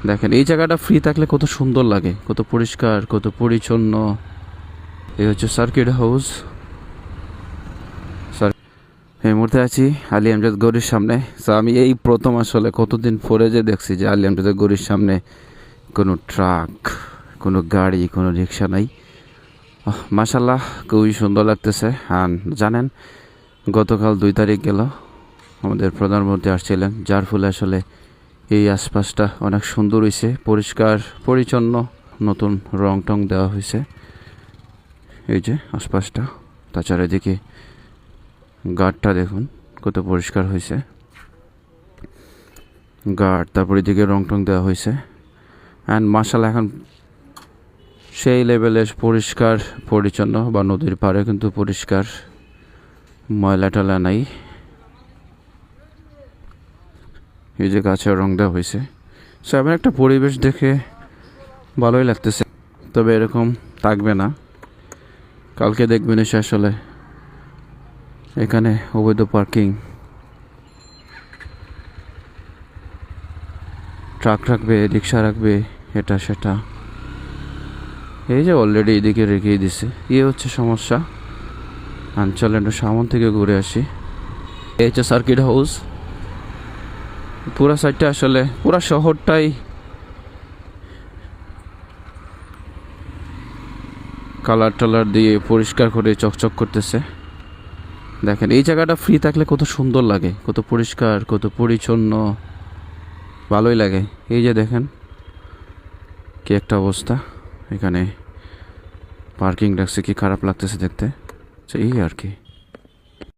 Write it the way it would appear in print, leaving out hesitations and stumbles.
দেখেন এই জায়গাটা ফ্রি থাকলে কত সুন্দর লাগে, কত পরিষ্কার, কত পরিচ্ছন্ন। এই হচ্ছে সার্কিট হাউস। এই মুহূর্তে আছি আলী আমজাদ গৌরীর সামনে। তো আমি এই প্রথম আসলে কতদিন পরে যে দেখছি যে আলী আমজাদ গৌরীর সামনে কোনো ট্রাক, কোনো গাড়ি, কোনো রিক্সা নাই। মাশাল্লাহ খুবই সুন্দর লাগতেছে। আর জানেন গতকাল 2 তারিখ গেল আমাদের প্রধানমন্ত্রী আসছিলেন, যার ফলে আসলে এই আশপাশটা অনেক সুন্দর হয়েছে, পরিষ্কার পরিচ্ছন্ন, নতুন রং টং দেওয়া হয়েছে। এই যে আশপাশটা, তাছাড়া এদিকে গার্ডটা দেখুন কত পরিষ্কার হয়েছে, গার্ড, তারপর এদিকে রং টং দেওয়া হয়েছে। অ্যান্ড মাশাল্লাহ এখন সেই লেভেলের পরিষ্কার পরিচ্ছন্ন, বা নদীর পাড়ে কিন্তু পরিষ্কার, ময়লা টলা নাই। এই যে গাছের রং দেওয়া হয়েছে। সো এমন একটা পরিবেশ দেখে ভালোই লাগতেছে, তবে এরকম থাকবে না। কালকে দেখবেন এসে আসলে এখানে অবৈধ পার্কিং, ট্রাক রাখবে, রিক্সা রাখবে, এটা সেটা। এই যে অলরেডি এদিকে রেখেই দিছে, হচ্ছে সমস্যা। চলেন একটু সামন থেকে ঘুরে আসি। এই হচ্ছে সার্কিট হাউস। পুরা সাইডটা আসলে পুরা শহরটাই কালার টালার দিয়ে পরিষ্কার করে চকচক করতেছে। দেখেন এই জায়গাটা ফ্রি থাকলে কত সুন্দর লাগে, কত পরিষ্কার, কত পরিচ্ছন্ন, ভালোই লাগে। এই যে দেখেন কি একটা অবস্থা, এখানে পার্কিং রাখছে, কি খারাপ লাগতেছে দেখতে। এই আর কি।